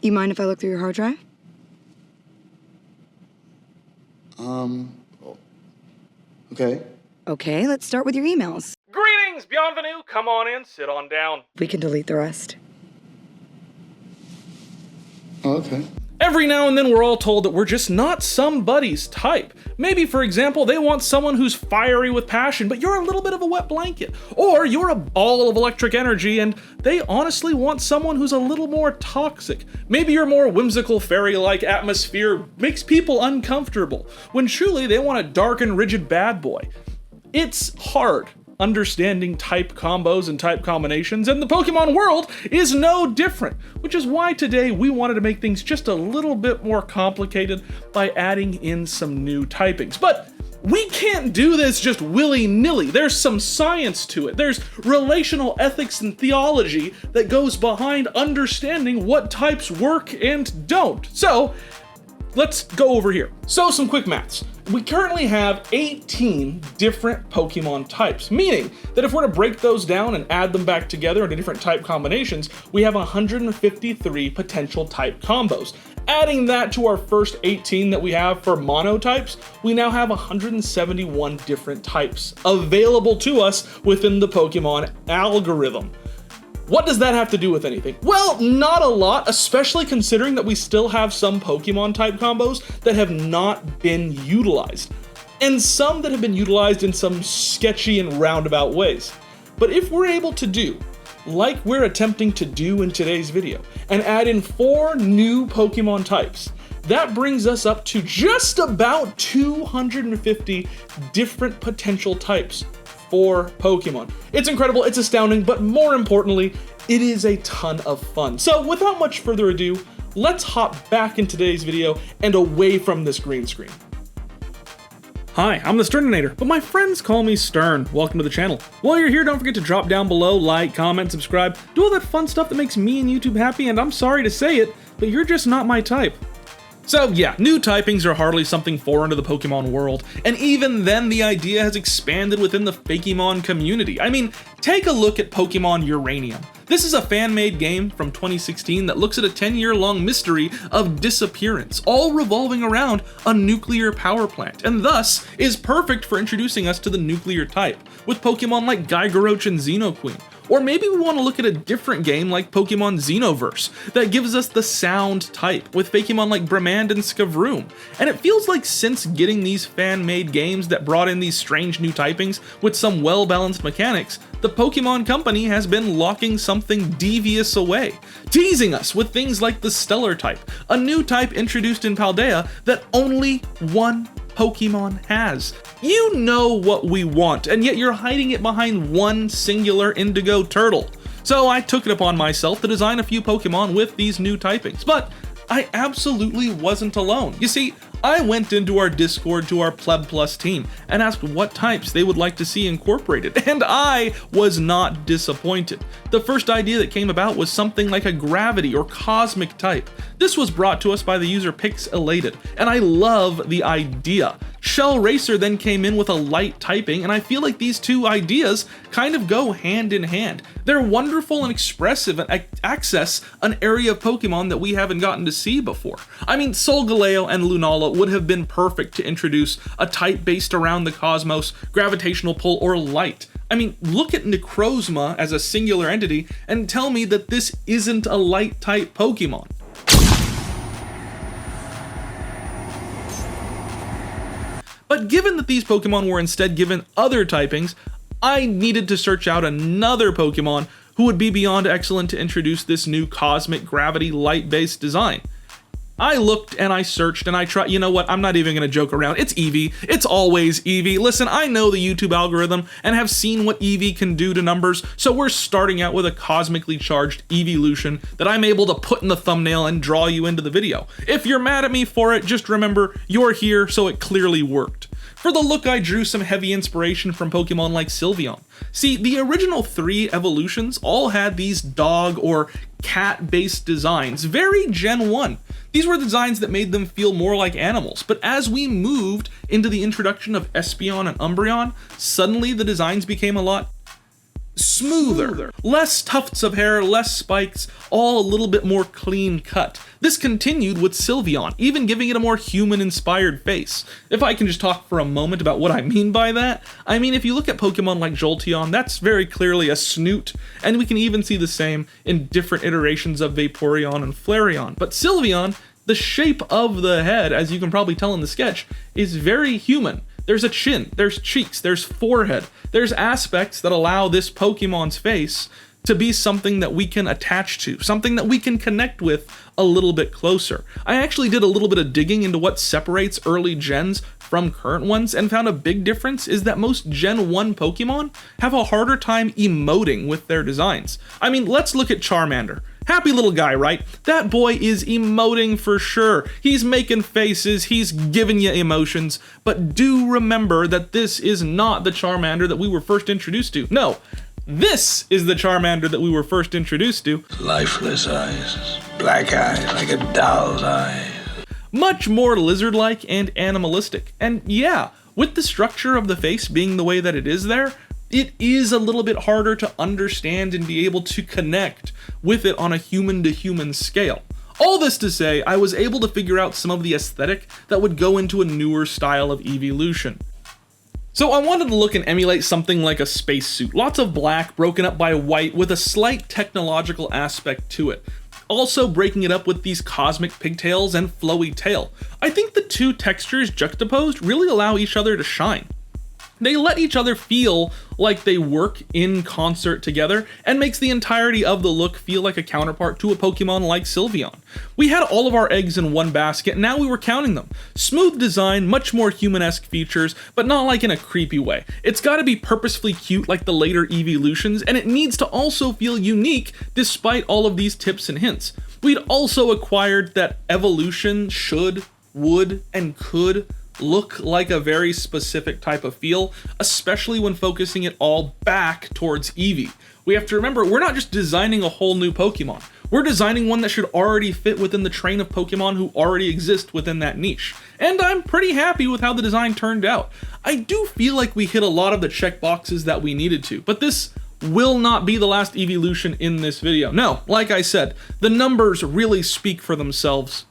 You mind if I look through your hard drive? Okay. Okay, let's start with your emails. Greetings, bienvenue, come on in, sit on down. We can delete the rest. Oh, okay. Every now and then we're all told that we're just not somebody's type. Maybe, for example, they want someone who's fiery with passion, but you're a little bit of a wet blanket. Or you're a ball of electric energy and they honestly want someone who's a little more toxic. Maybe your more whimsical fairy-like atmosphere makes people uncomfortable, when truly they want a dark and rigid bad boy. It's hard understanding type combos and type combinations, and the Pokemon world is no different, which is why today we wanted to make things just a little bit more complicated by adding in some new typings. But we can't do this just willy-nilly. There's some science to it. There's relational ethics and theology that goes behind understanding what types work and don't. So let's go over here. So some quick maths. We currently have 18 different Pokemon types, meaning that if we're to break those down and add them back together into different type combinations, we have 153 potential type combos. Adding that to our first 18 that we have for monotypes, we now have 171 different types available to us within the Pokemon algorithm. What does that have to do with anything? Well, not a lot, especially considering that we still have some Pokemon type combos that have not been utilized, and some that have been utilized in some sketchy and roundabout ways. But if we're able to do, like we're attempting to do in today's video, and add in 4 new Pokemon types, that brings us up to just about 250 different potential types for Pokemon. It's incredible, it's astounding, but more importantly, it is a ton of fun. So without much further ado, let's hop back in today's video and away from this green screen. Hi, I'm the Thesterninator, but my friends call me Stern. Welcome to the channel. While you're here, don't forget to drop down below, like, comment, subscribe, do all that fun stuff that makes me and YouTube happy, and I'm sorry to say it, but you're just not my type. So yeah, new typings are hardly something foreign to the Pokemon world, and even then the idea has expanded within the Fakemon community. I mean, take a look at Pokemon Uranium. This is a fan-made game from 2016 that looks at a 10-year-long mystery of disappearance, all revolving around a nuclear power plant, and thus is perfect for introducing us to the nuclear type, with Pokemon like Gygaroach and Xenoqueen. Or maybe we want to look at a different game like Pokemon Xenoverse that gives us the sound type with Fakemon like Bramand and Skavroom. And it feels like since getting these fan-made games that brought in these strange new typings with some well-balanced mechanics, the Pokemon Company has been locking something devious away, teasing us with things like the Stellar type, a new type introduced in Paldea that only one Pokemon has. You know what we want, and yet you're hiding it behind one singular indigo turtle. So I took it upon myself to design a few Pokemon with these new typings, but I absolutely wasn't alone. You see, I went into our Discord to our Pleb Plus team and asked what types they would like to see incorporated, and I was not disappointed. The first idea that came about was something like a gravity or cosmic type. This was brought to us by the user Pixelated, and I love the idea. Shell Racer then came in with a light typing, and I feel like these two ideas kind of go hand in hand. They're wonderful and expressive and access an area of Pokemon that we haven't gotten to see before. I mean, Solgaleo and Lunala would have been perfect to introduce a type based around the cosmos, gravitational pull, or light. I mean, look at Necrozma as a singular entity and tell me that this isn't a light type Pokemon. But given that these Pokemon were instead given other typings, I needed to search out another Pokemon who would be beyond excellent to introduce this new cosmic gravity light-based design. I looked and I searched and I tried, you know what, I'm not even gonna joke around, it's Eevee, it's always Eevee. Listen, I know the YouTube algorithm and have seen what Eevee can do to numbers, so we're starting out with a cosmically charged Eeveelution that I'm able to put in the thumbnail and draw you into the video. If you're mad at me for it, just remember, you're here, so it clearly worked. For the look, I drew some heavy inspiration from Pokemon like Sylveon. See, the original 3 evolutions all had these dog or cat-based designs, very Gen 1. These were designs that made them feel more like animals, but as we moved into the introduction of Espeon and Umbreon, suddenly the designs became a lot smoother. Less tufts of hair, less spikes, all a little bit more clean cut. This continued with Sylveon, even giving it a more human-inspired face. If I can just talk for a moment about what I mean by that, I mean if you look at Pokemon like Jolteon, that's very clearly a snoot, and we can even see the same in different iterations of Vaporeon and Flareon. But Sylveon, the shape of the head, as you can probably tell in the sketch, is very human. There's a chin, there's cheeks, there's forehead, there's aspects that allow this Pokemon's face to be something that we can attach to, something that we can connect with a little bit closer. I actually did a little bit of digging into what separates early gens from current ones and found a big difference is that most Gen 1 Pokemon have a harder time emoting with their designs. I mean, let's look at Charmander. Happy little guy, right? That boy is emoting for sure. He's making faces, he's giving you emotions, but do remember that this is not the Charmander that we were first introduced to. No, this is the Charmander that we were first introduced to. Lifeless eyes, black eyes like a doll's eyes. Much more lizard-like and animalistic. And yeah, with the structure of the face being the way that it is there, it is a little bit harder to understand and be able to connect with it on a human-to-human scale. All this to say, I was able to figure out some of the aesthetic that would go into a newer style of evolution. So I wanted to look and emulate something like a spacesuit. Lots of black broken up by white with a slight technological aspect to it. Also breaking it up with these cosmic pigtails and flowy tail. I think the two textures juxtaposed really allow each other to shine. They let each other feel like they work in concert together and makes the entirety of the look feel like a counterpart to a Pokemon like Sylveon. We had all of our eggs in one basket, and now we were counting them. Smooth design, much more human-esque features, but not like in a creepy way. It's gotta be purposefully cute like the later evolutions, and it needs to also feel unique despite all of these tips and hints. We'd also acquired that evolution should, would, and could look like a very specific type of feel, especially when focusing it all back towards Eevee. We have to remember, we're not just designing a whole new Pokemon. We're designing one that should already fit within the train of Pokemon who already exist within that niche. And I'm pretty happy with how the design turned out. I do feel like we hit a lot of the checkboxes that we needed to, but this will not be the last evolution in this video. No, like I said, the numbers really speak for themselves.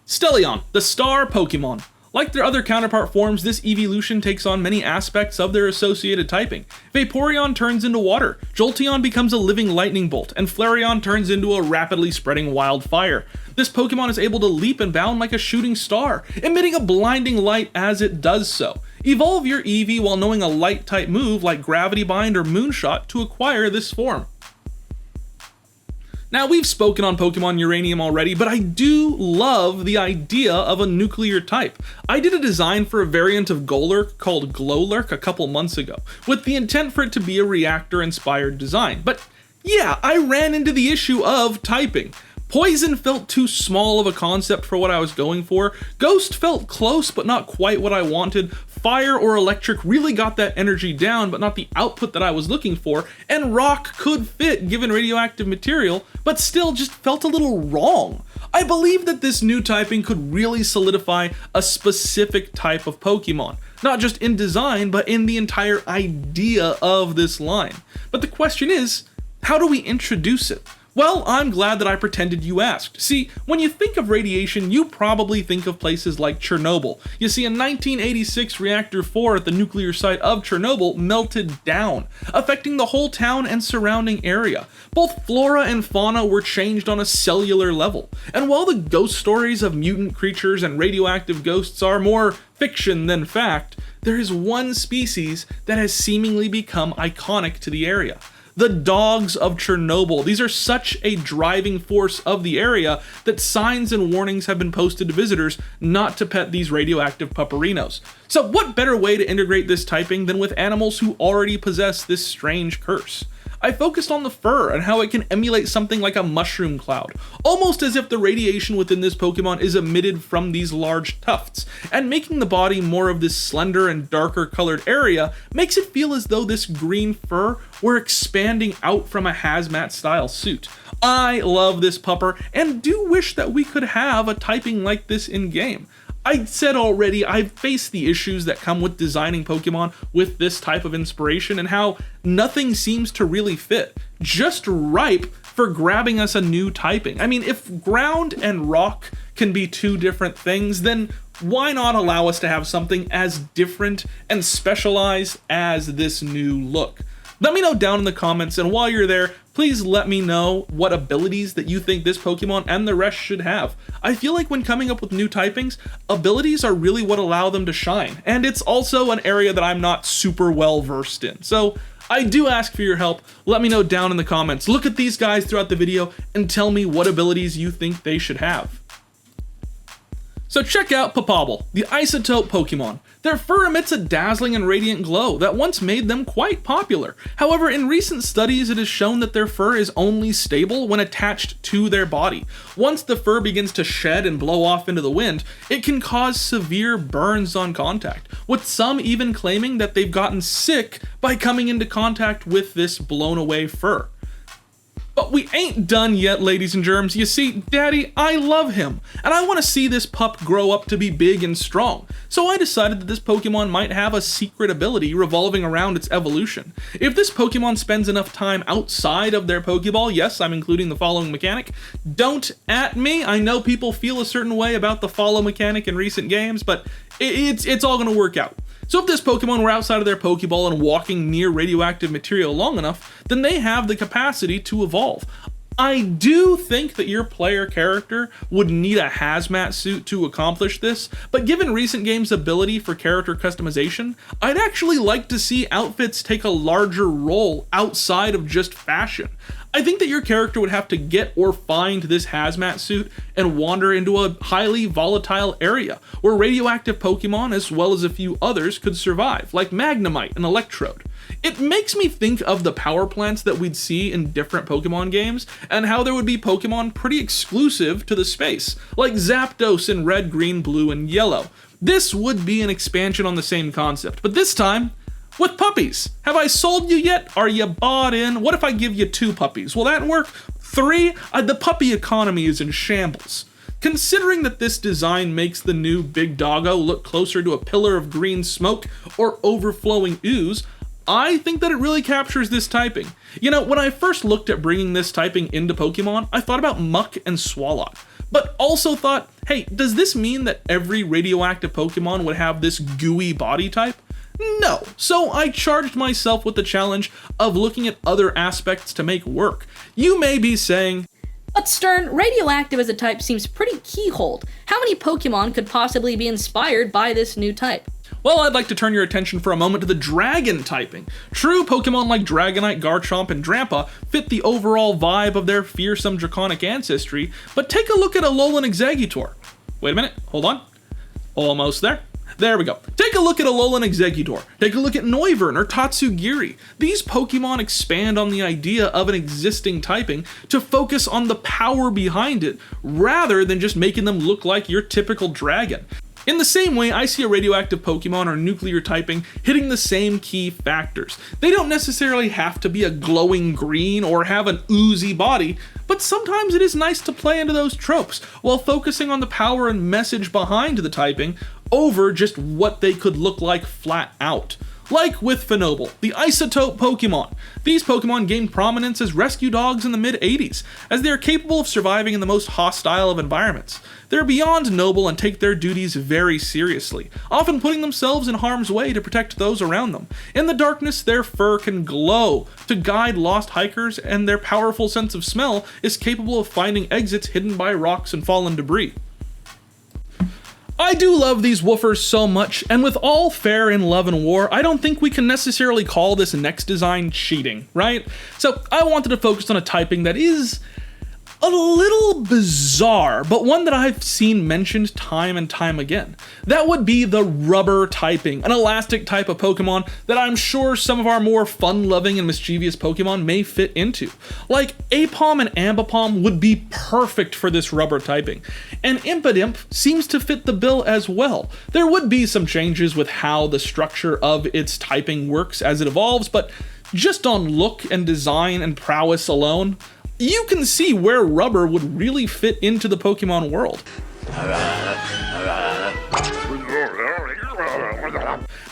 Stellion, the star Pokemon. Like their other counterpart forms, this evolution takes on many aspects of their associated typing. Vaporeon turns into water, Jolteon becomes a living lightning bolt, and Flareon turns into a rapidly spreading wildfire. This Pokemon is able to leap and bound like a shooting star, emitting a blinding light as it does so. Evolve your Eevee while knowing a light type move like Gravity Bind or Moonshot to acquire this form. Now, we've spoken on Pokemon Uranium already, but I do love the idea of a nuclear type. I did a design for a variant of Golurk called Glowlurk a couple months ago, with the intent for it to be a reactor-inspired design. But yeah, I ran into the issue of typing. Poison felt too small of a concept for what I was going for, Ghost felt close but not quite what I wanted, Fire or Electric really got that energy down but not the output that I was looking for, and Rock could fit given radioactive material, but still just felt a little wrong. I believe that this new typing could really solidify a specific type of Pokemon, not just in design but in the entire idea of this line. But the question is, how do we introduce it? Well, I'm glad that I pretended you asked. See, when you think of radiation, you probably think of places like Chernobyl. You see, in 1986, Reactor 4 at the nuclear site of Chernobyl melted down, affecting the whole town and surrounding area. Both flora and fauna were changed on a cellular level. And while the ghost stories of mutant creatures and radioactive ghosts are more fiction than fact, there is one species that has seemingly become iconic to the area. The dogs of Chernobyl. These are such a driving force of the area that signs and warnings have been posted to visitors not to pet these radioactive pupperinos. So what better way to integrate this typing than with animals who already possess this strange curse? I focused on the fur and how it can emulate something like a mushroom cloud, almost as if the radiation within this Pokemon is emitted from these large tufts, and making the body more of this slender and darker colored area makes it feel as though this green fur were expanding out from a hazmat style suit. I love this pupper and do wish that we could have a typing like this in game. I said already, I've faced the issues that come with designing Pokemon with this type of inspiration and how nothing seems to really fit. just ripe for grabbing us a new typing. I mean, if ground and rock can be two different things, then why not allow us to have something as different and specialized as this new look? Let me know down in the comments, and while you're there, please let me know what abilities that you think this Pokemon and the rest should have. I feel like when coming up with new typings, abilities are really what allow them to shine, and it's also an area that I'm not super well versed in. So I do ask for your help. Let me know down in the comments. Look at these guys throughout the video and tell me what abilities you think they should have. So check out Popobble, the isotope Pokemon. Their fur emits a dazzling and radiant glow that once made them quite popular. However, in recent studies it has shown that their fur is only stable when attached to their body. Once the fur begins to shed and blow off into the wind, it can cause severe burns on contact, with some even claiming that they've gotten sick by coming into contact with this blown away fur. But we ain't done yet, ladies and germs. You see, Daddy, I love him, and I want to see this pup grow up to be big and strong. So I decided that this Pokemon might have a secret ability revolving around its evolution. If this Pokemon spends enough time outside of their Pokeball, yes, I'm including the following mechanic. Don't at me. I know people feel a certain way about the follow mechanic in recent games, but it's all going to work out. So if this Pokemon were outside of their Pokeball and walking near radioactive material long enough, then they have the capacity to evolve. I do think that your player character would need a hazmat suit to accomplish this, but given recent games' ability for character customization, I'd actually like to see outfits take a larger role outside of just fashion. I think that your character would have to get or find this hazmat suit and wander into a highly volatile area where radioactive Pokemon as well as a few others could survive, like Magnemite and Electrode. It makes me think of the power plants that we'd see in different Pokemon games and how there would be Pokemon pretty exclusive to the space, like Zapdos in Red, Green, Blue, and Yellow. This would be an expansion on the same concept, but this time with puppies. Have I sold you yet? Are you bought in? What if I give you 2 puppies? Will that work? 3? The puppy economy is in shambles. Considering that this design makes the new Big Doggo look closer to a pillar of green smoke or overflowing ooze, I think that it really captures this typing. You know, when I first looked at bringing this typing into Pokemon, I thought about Muck and Swalot, but also thought, hey, does this mean that every radioactive Pokemon would have this gooey body type? No, so I charged myself with the challenge of looking at other aspects to make work. You may be saying, but Stern, radioactive as a type seems pretty keyholed. How many Pokemon could possibly be inspired by this new type? Well, I'd like to turn your attention for a moment to the dragon typing. True, Pokemon like Dragonite, Garchomp, and Drampa fit the overall vibe of their fearsome draconic ancestry, but take a look at Alolan Exeggutor. Wait a minute, hold on. Almost there. There we go. Take a look at Alolan Exeggutor. Take a look at Noivern or Tatsugiri. These Pokemon expand on the idea of an existing typing to focus on the power behind it, rather than just making them look like your typical dragon. In the same way, I see a radioactive Pokemon or nuclear typing hitting the same key factors. They don't necessarily have to be a glowing green or have an oozy body, but sometimes it is nice to play into those tropes while focusing on the power and message behind the typing over just what they could look like flat out. Like with Finoble, the isotope Pokemon. These Pokemon gained prominence as rescue dogs in the mid-80s, as they are capable of surviving in the most hostile of environments. They're beyond noble and take their duties very seriously, often putting themselves in harm's way to protect those around them. In the darkness, their fur can glow to guide lost hikers, and their powerful sense of smell is capable of finding exits hidden by rocks and fallen debris. I do love these woofers so much, and with all fair in love and war, I don't think we can necessarily call this next design cheating, right? So I wanted to focus on a typing that is a little bizarre, but one that I've seen mentioned time and time again. That would be the rubber typing, an elastic type of Pokemon that I'm sure some of our more fun-loving and mischievous Pokemon may fit into. Like Apom and Ambipom would be perfect for this rubber typing, and Impidimp seems to fit the bill as well. There would be some changes with how the structure of its typing works as it evolves, but just on look and design and prowess alone, you can see where rubber would really fit into the Pokemon world.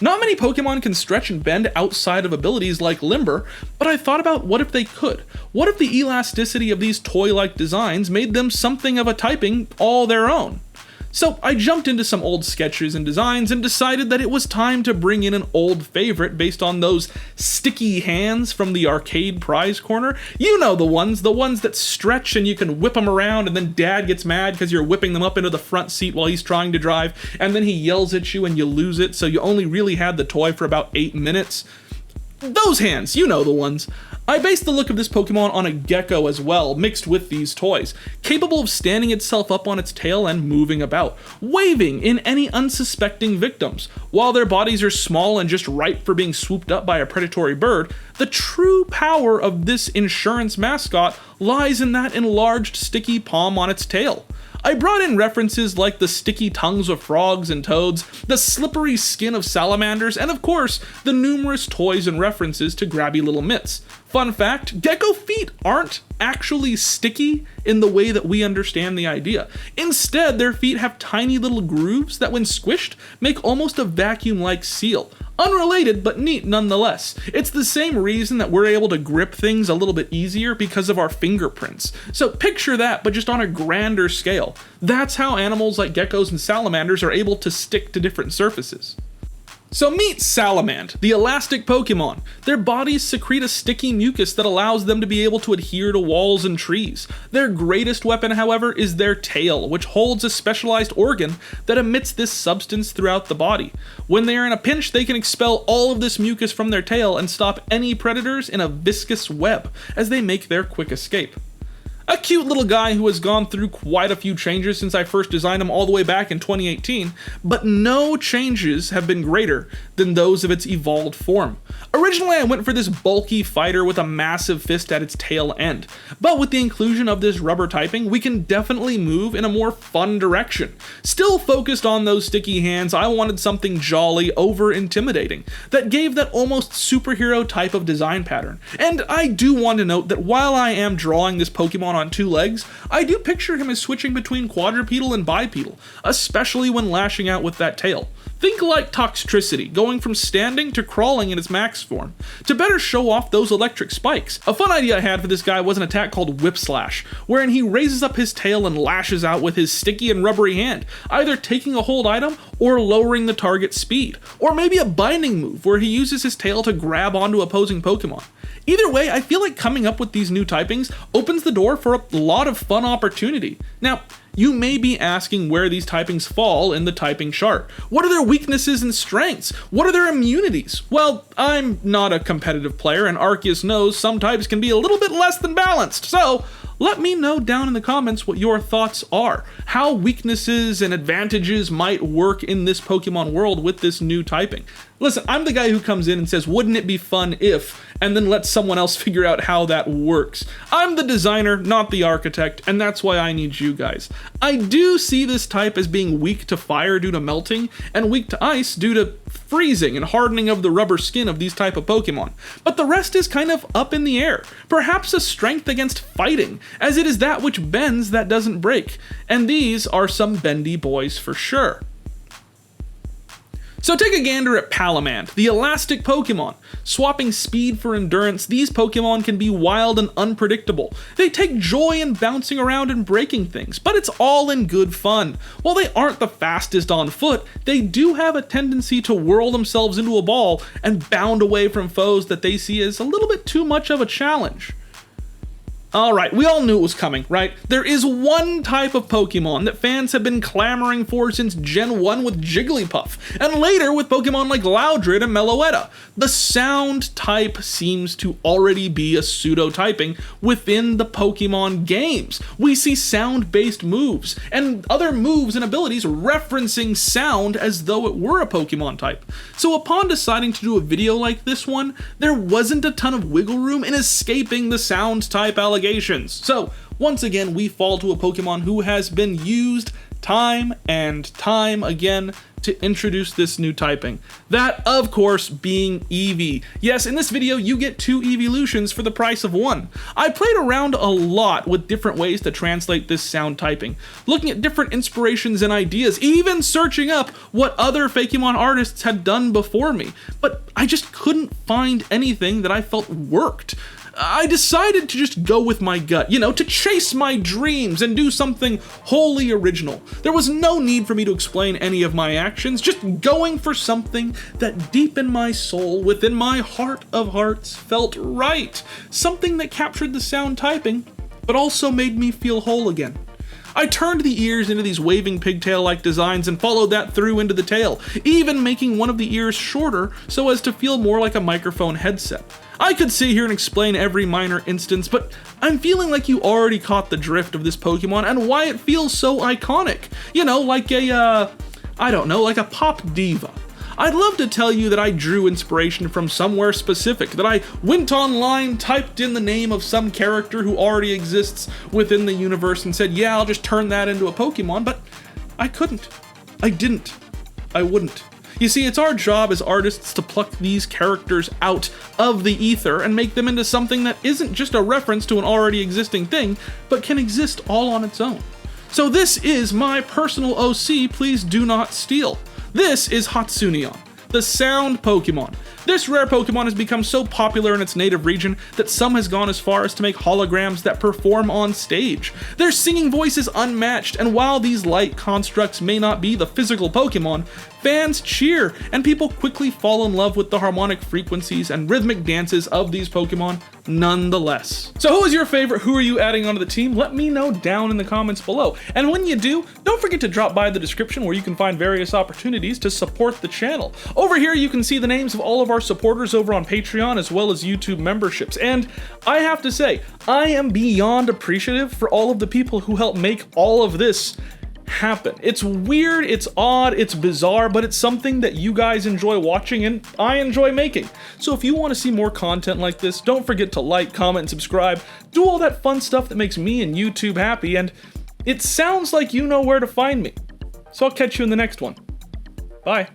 Not many Pokemon can stretch and bend outside of abilities like Limber, but I thought about what if they could? What if the elasticity of these toy-like designs made them something of a typing all their own? So I jumped into some old sketches and designs and decided that it was time to bring in an old favorite based on those sticky hands from the arcade prize corner. You know the ones that stretch and you can whip them around, and then dad gets mad because you're whipping them up into the front seat while he's trying to drive, and then he yells at you and you lose it, so you only really had the toy for about 8 minutes. Those hands, you know the ones. I based the look of this Pokemon on a gecko as well, mixed with these toys, capable of standing itself up on its tail and moving about, waving in any unsuspecting victims. While their bodies are small and just ripe for being swooped up by a predatory bird, the true power of this insurance mascot lies in that enlarged sticky palm on its tail. I brought in references like the sticky tongues of frogs and toads, the slippery skin of salamanders, and of course, the numerous toys and references to grabby little mitts. Fun fact, gecko feet aren't actually sticky in the way that we understand the idea. Instead, their feet have tiny little grooves that when squished, make almost a vacuum-like seal. Unrelated, but neat nonetheless. It's the same reason that we're able to grip things a little bit easier because of our fingerprints. So picture that, but just on a grander scale. That's how animals like geckos and salamanders are able to stick to different surfaces. So meet Salamand, the elastic Pokemon. Their bodies secrete a sticky mucus that allows them to be able to adhere to walls and trees. Their greatest weapon, however, is their tail, which holds a specialized organ that emits this substance throughout the body. When they are in a pinch, they can expel all of this mucus from their tail and stop any predators in a viscous web as they make their quick escape. A cute little guy who has gone through quite a few changes since I first designed him all the way back in 2018, but no changes have been greater than those of its evolved form. Originally, I went for this bulky fighter with a massive fist at its tail end, but with the inclusion of this rubber typing, we can definitely move in a more fun direction. Still focused on those sticky hands, I wanted something jolly over intimidating that gave that almost superhero type of design pattern. And I do want to note that while I am drawing this Pokemon on 2 legs, I do picture him as switching between quadrupedal and bipedal, especially when lashing out with that tail. Think like Toxtricity, going from standing to crawling in its max form, to better show off those electric spikes. A fun idea I had for this guy was an attack called Whip Slash, wherein he raises up his tail and lashes out with his sticky and rubbery hand, either taking a hold item or lowering the target's speed. Or maybe a binding move, where he uses his tail to grab onto opposing Pokemon. Either way, I feel like coming up with these new typings opens the door for a lot of fun opportunity. Now, you may be asking where these typings fall in the typing chart. What are their weaknesses and strengths? What are their immunities? Well, I'm not a competitive player, and Arceus knows some types can be a little bit less than balanced, so let me know down in the comments what your thoughts are. How weaknesses and advantages might work in this Pokemon world with this new typing. Listen, I'm the guy who comes in and says, wouldn't it be fun if, and then lets someone else figure out how that works. I'm the designer, not the architect, and that's why I need you guys. I do see this type as being weak to fire due to melting, and weak to ice due to freezing and hardening of the rubber skin of these type of Pokemon. But the rest is kind of up in the air. Perhaps a strength against fighting, as it is that which bends that doesn't break. And these are some bendy boys for sure. So take a gander at Palamand, the elastic Pokemon. Swapping speed for endurance, these Pokemon can be wild and unpredictable. They take joy in bouncing around and breaking things, but it's all in good fun. While they aren't the fastest on foot, they do have a tendency to whirl themselves into a ball and bound away from foes that they see as a little bit too much of a challenge. Alright, we all knew it was coming, right? There is one type of Pokemon that fans have been clamoring for since Gen 1 with Jigglypuff, and later with Pokemon like Loudred and Meloetta. The sound type seems to already be a pseudo-typing within the Pokemon games. We see sound-based moves, and other moves and abilities referencing sound as though it were a Pokemon type. So upon deciding to do a video like this one, there wasn't a ton of wiggle room in escaping the sound type allegations. So, once again, we fall to a Pokemon who has been used time and time again to introduce this new typing. That, of course, being Eevee. Yes, in this video, you get 2 evolutions for the price of 1. I played around a lot with different ways to translate this sound typing, looking at different inspirations and ideas, even searching up what other Fakemon artists had done before me, but I just couldn't find anything that I felt worked. I decided to just go with my gut, to chase my dreams and do something wholly original. There was no need for me to explain any of my actions, just going for something that deep in my soul, within my heart of hearts, felt right. Something that captured the sound typing, but also made me feel whole again. I turned the ears into these waving pigtail-like designs and followed that through into the tail, even making one of the ears shorter so as to feel more like a microphone headset. I could sit here and explain every minor instance, but I'm feeling like you already caught the drift of this Pokemon and why it feels so iconic. Like a pop diva. I'd love to tell you that I drew inspiration from somewhere specific, that I went online, typed in the name of some character who already exists within the universe and said, yeah, I'll just turn that into a Pokemon, but I couldn't. I didn't. I wouldn't. You see, it's our job as artists to pluck these characters out of the ether and make them into something that isn't just a reference to an already existing thing, but can exist all on its own. So this is my personal OC, please do not steal. This is Hatsunion, the sound Pokemon. This rare Pokemon has become so popular in its native region that some has gone as far as to make holograms that perform on stage. Their singing voice is unmatched, and while these light constructs may not be the physical Pokemon, fans cheer, and people quickly fall in love with the harmonic frequencies and rhythmic dances of these Pokemon nonetheless. So who is your favorite? Who are you adding onto the team? Let me know down in the comments below. And when you do, don't forget to drop by the description where you can find various opportunities to support the channel. Over here, you can see the names of all of our supporters over on Patreon as well as YouTube memberships. And I have to say, I am beyond appreciative for all of the people who help make all of this happen. It's weird, it's odd, it's bizarre, but it's something that you guys enjoy watching and I enjoy making. So if you want to see more content like this, don't forget to like, comment, and subscribe. Do all that fun stuff that makes me and YouTube happy, and it sounds like you know where to find me. So I'll catch you in the next one. Bye.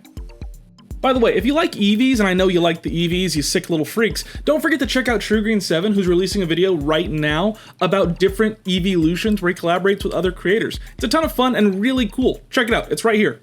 By the way, if you like Eevees, and I know you like the Eevees, you sick little freaks, don't forget to check out TrueGreen7, who's releasing a video right now about different evolutions where he collaborates with other creators. It's a ton of fun and really cool. Check it out, it's right here.